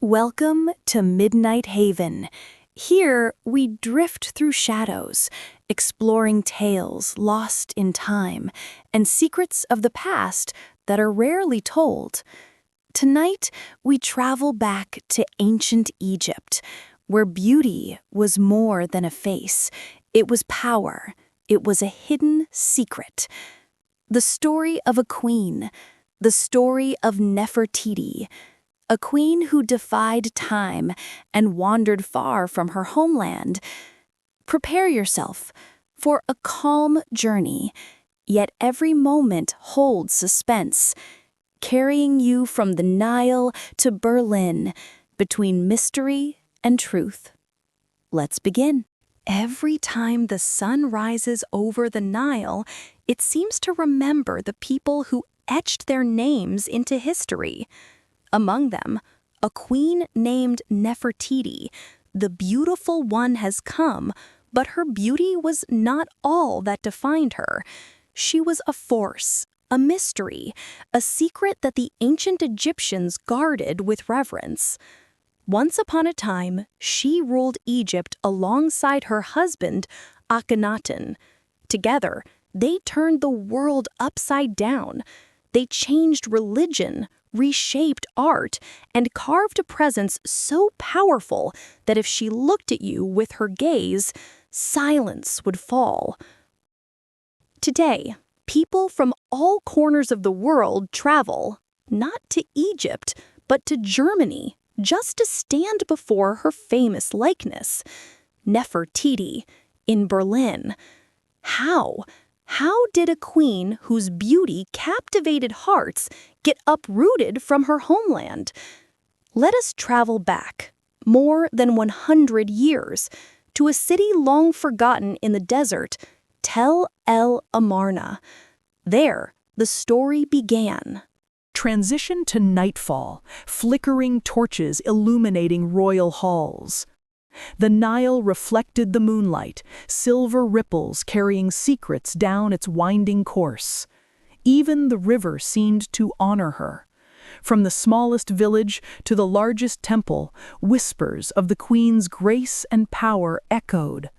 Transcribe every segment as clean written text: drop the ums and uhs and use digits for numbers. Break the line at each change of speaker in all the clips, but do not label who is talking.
Welcome to Midnight Haven. Here, we drift through shadows, exploring tales lost in time and secrets of the past that are rarely told. Tonight, we travel back to ancient Egypt, where beauty was more than a face. It was power. It was a hidden secret. The story of a queen. The story of Nefertiti. A queen who defied time and wandered far from her homeland. Prepare yourself for a calm journey, yet every moment holds suspense, carrying you from the Nile to Berlin, between mystery and truth. Let's begin. Every time the sun rises over the Nile, it seems to remember the people who etched their names into history. Among them, a queen named Nefertiti. The beautiful one has come, but her beauty was not all that defined her. She was a force, a mystery, a secret that the ancient Egyptians guarded with reverence. Once upon a time, she ruled Egypt alongside her husband, Akhenaten. Together, they turned the world upside down. They changed religion, reshaped art, and carved a presence so powerful that if she looked at you with her gaze, silence would fall. Today, people from all corners of the world travel, not to Egypt, but to Germany, just to stand before her famous likeness, Nefertiti, in Berlin. How did a queen whose beauty captivated hearts get uprooted from her homeland? Let us travel back, more than 100 years, to a city long forgotten in the desert, Tel El Amarna. There, the story began.
Transition to nightfall, flickering torches illuminating royal halls. The Nile reflected the moonlight, silver ripples carrying secrets down its winding course. Even the river seemed to honor her. From the smallest village to the largest temple, whispers of the queen's grace and power echoed.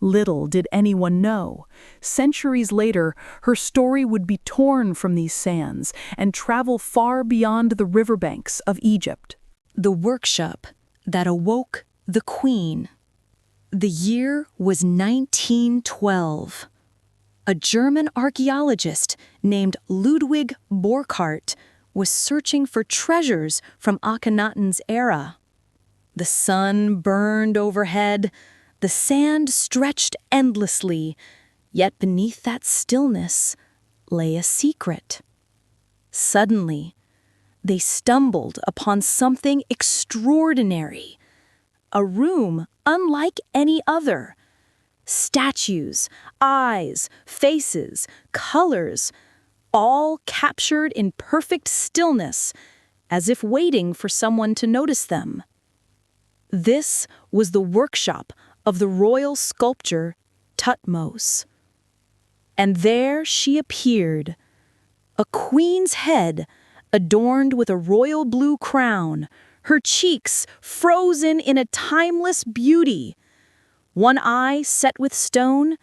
Little did anyone know, centuries later, her story would be torn from these sands and travel far beyond the riverbanks of Egypt.
The workshop that awoke the queen. The year was 1912. A German archaeologist named Ludwig Burckhardt was searching for treasures from Akhenaten's era. The sun burned overhead, the sand stretched endlessly, yet beneath that stillness lay a secret. Suddenly, they stumbled upon something extraordinary. A room unlike any other. Statues, eyes, faces, colors, all captured in perfect stillness, as if waiting for someone to notice them. This was the workshop of the royal sculptor Thutmose. And there she appeared, a queen's head adorned with a royal blue crown, her cheeks frozen in a timeless beauty, one eye set with stone,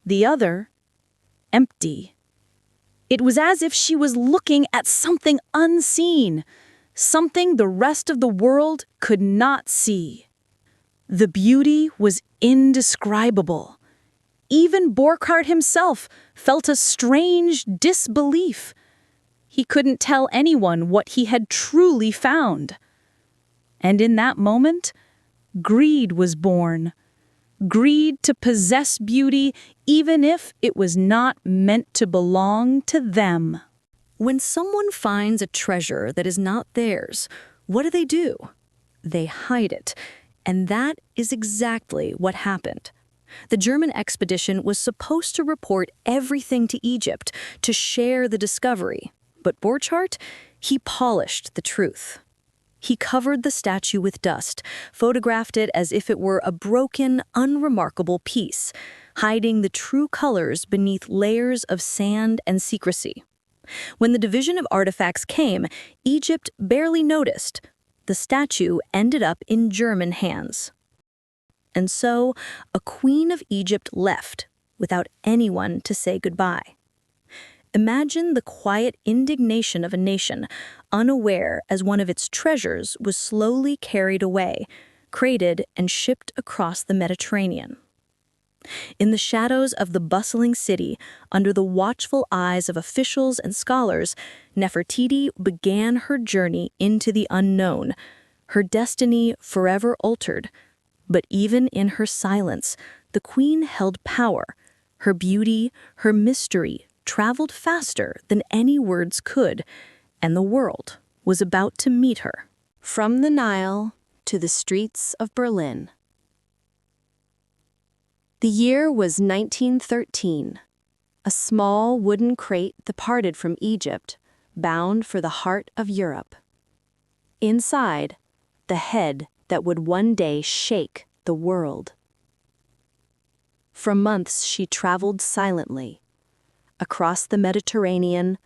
the other empty. It was as if she was looking at something unseen, something the rest of the world could not see. The beauty was indescribable. Even Burckhardt himself felt a strange disbelief. He couldn't tell anyone what he had truly found. And in that moment, greed was born. Greed to possess beauty, even if it was not meant to belong to them. When someone finds a treasure that is not theirs, what do? They hide it. And that is exactly what happened. The German expedition was supposed to report everything to Egypt, to share the discovery. But Burckhardt, he polished the truth. He covered the statue with dust, photographed it as if it were a broken, unremarkable piece, hiding the true colors beneath layers of sand and secrecy. When the division of artifacts came, Egypt barely noticed. the statue ended up in German hands. And so, a queen of Egypt left without anyone to say goodbye. Imagine the quiet indignation of a nation, unaware as one of its treasures was slowly carried away, crated and shipped across the Mediterranean. In the shadows of the bustling city, under the watchful eyes of officials and scholars, Nefertiti began her journey into the unknown, her destiny forever altered. But even in her silence, the queen held power. Her beauty, her mystery, traveled faster than any words could, and the world was about to meet her. From the Nile to the streets of Berlin. The year was 1913. A small wooden crate departed from Egypt, bound for the heart of Europe. Inside, the head that would one day shake the world. For months she traveled silently, across the Mediterranean,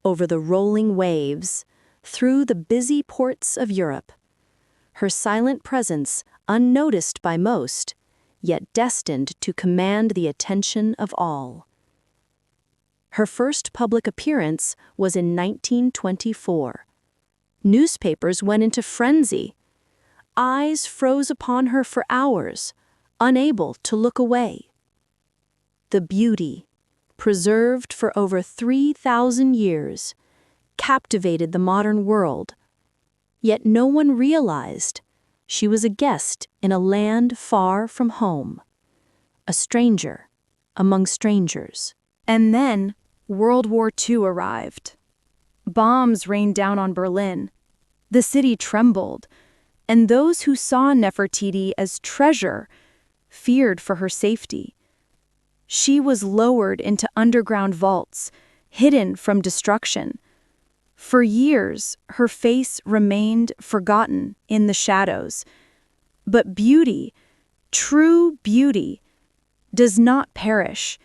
over the rolling waves, through the busy ports of Europe. Her silent presence unnoticed by most, yet destined to command the attention of all. Her first public appearance was in 1924. Newspapers went into frenzy. Eyes froze upon her for hours, unable to look away. The beauty, preserved for over 3,000 years, captivated the modern world. Yet no one realized she was a guest in a land far from home, a stranger among strangers. And then World War II arrived. Bombs rained down on Berlin. The city trembled, and those who saw Nefertiti as treasure feared for her safety. She was lowered into underground vaults, hidden from destruction. For years, her face remained forgotten in the shadows. But beauty, true beauty, does not perish.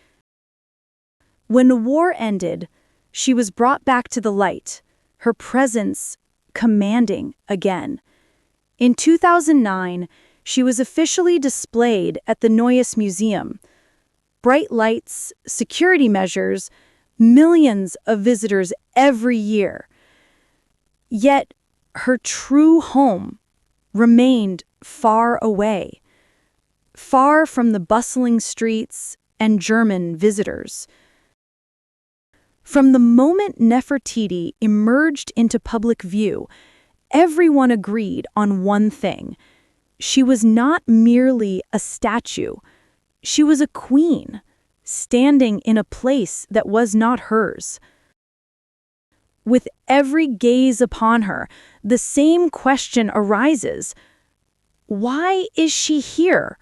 When the war ended, she was brought back to the light, her presence commanding again. In 2009, she was officially displayed at the NeuesMuseum. Bright lights, security measures, millions of visitors every year. Yet her true home remained far away, far from the bustling streets and German visitors. From the moment Nefertiti emerged into public view, everyone agreed on one thing. She was not merely a statue. She was a queen, standing in a place that was not hers. With every gaze upon her, the same question arises. Why is she here?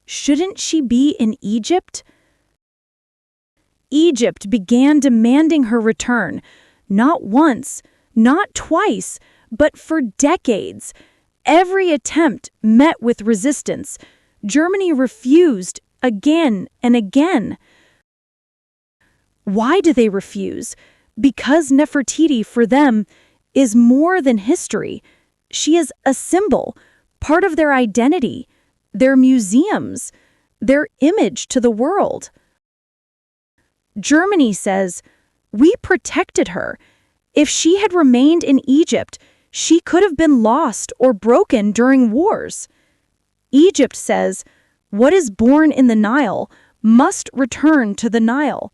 Shouldn't she be in Egypt? Egypt began demanding her return, not once, not twice, but for decades. Every attempt met with resistance. Germany refused again and again. Why do they refuse? Because Nefertiti, for them, is more than history. She is a symbol, part of their identity, their museums, their image to the world. Germany says, "We protected her. If she had remained in Egypt, she could have been lost or broken during wars." Egypt says, "What is born in the Nile must return to the Nile."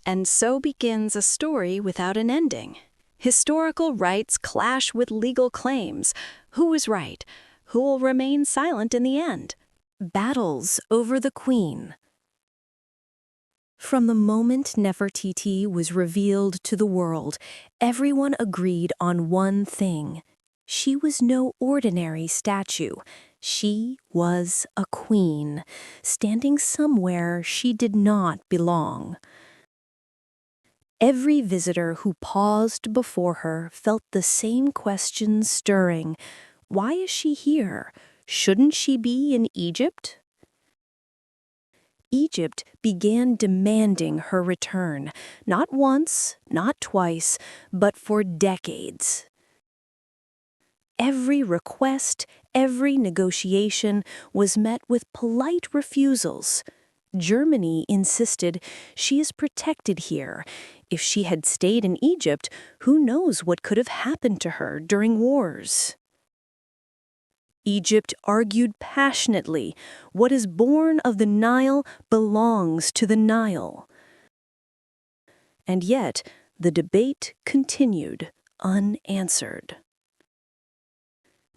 And so begins a story without an ending. Historical rights clash with legal claims. Who is right? Who will remain silent in the end? Battles over the queen. From the moment Nefertiti was revealed to the world, everyone agreed on one thing. She was no ordinary statue. She was a queen, standing somewhere she did not belong. Every visitor who paused before her felt the same question stirring. Why is she here? Shouldn't she be in Egypt? Egypt began demanding her return, not once, not twice, but for decades. Every request, every negotiation was met with polite refusals. Germany insisted she is protected here. If she had stayed in Egypt, who knows what could have happened to her during wars? Egypt argued passionately, what is born of the Nile belongs to the Nile. And yet, the debate continued, unanswered.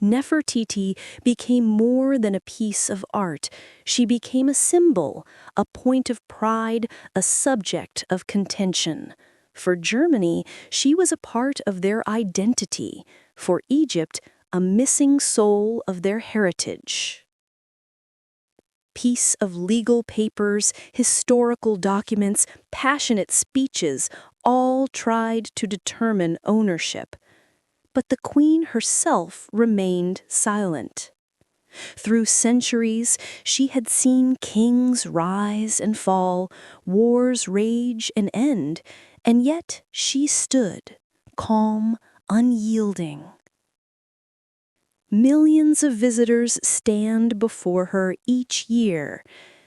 Nefertiti became more than a piece of art. She became a symbol, a point of pride, a subject of contention. For Germany, she was a part of their identity. For Egypt, a missing soul of their heritage. Piece of legal papers, historical documents, passionate speeches, all tried to determine ownership. But the queen herself remained silent. Through centuries, she had seen kings rise and fall, wars rage and end, and yet she stood, calm, unyielding. Millions of visitors stand before her each year.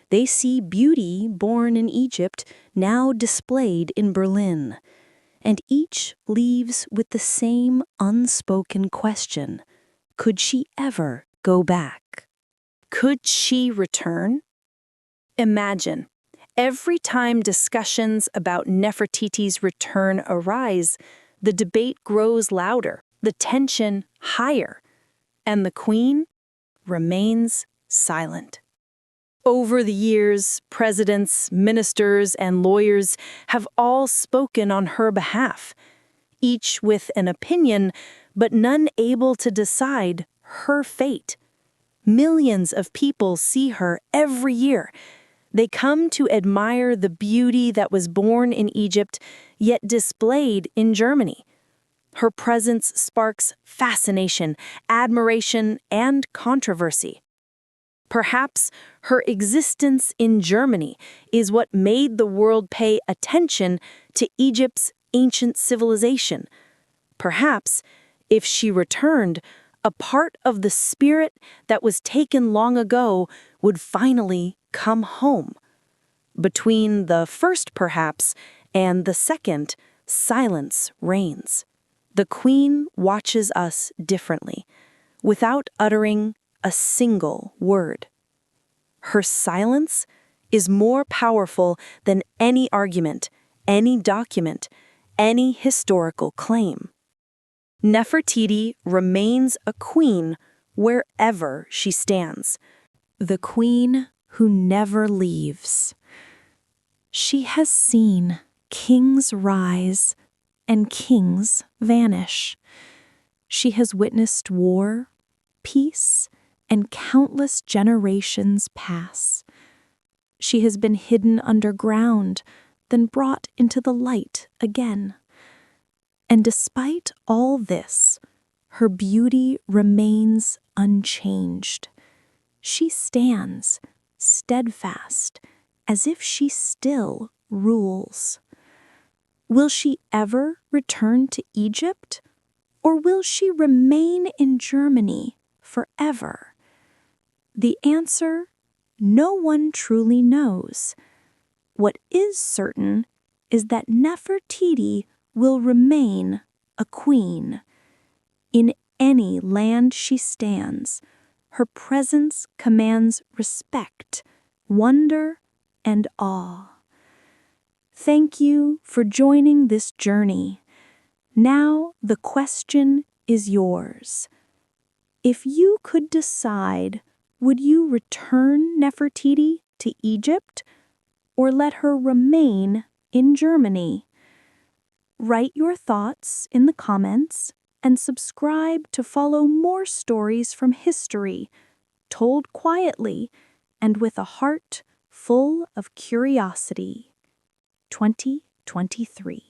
They see beauty born in Egypt, now displayed in Berlin. And each leaves with the same unspoken question. Could she ever go back? Could she return? Imagine, every time discussions about Nefertiti's return arise, the debate grows louder, the tension higher, and the queen remains silent. Over the years, presidents, ministers, and lawyers have all spoken on her behalf, each with an opinion, but none able to decide her fate. Millions of people see her every year. They come to admire the beauty that was born in Egypt, yet displayed in Germany. Her presence sparks fascination, admiration, and controversy. Perhaps her existence in Germany is what made the world pay attention to Egypt's ancient civilization. Perhaps, if she returned, a part of the spirit that was taken long ago would finally come home. Between the first, perhaps, and the second, silence reigns. The queen watches us differently, without uttering a single word. Her silence is more powerful than any argument, any document, any historical claim. Nefertiti remains a queen wherever she stands, the queen who never leaves. She has seen kings rise and kings vanish. She has witnessed war, peace, and countless generations pass. She has been hidden underground, then brought into the light again. And despite all this, her beauty remains unchanged. She stands, steadfast, as if she still rules. Will she ever return to Egypt? Or will she remain in Germany forever? The answer, no one truly knows. What is certain is that Nefertiti will remain a queen. In any land she stands, her presence commands respect, wonder, and awe. Thank you for joining this journey. Now the question is yours. If you could decide, would you return Nefertiti to Egypt or let her remain in Germany? Write your thoughts in the comments and subscribe to follow more stories from history, told quietly and with a heart full of curiosity. 2023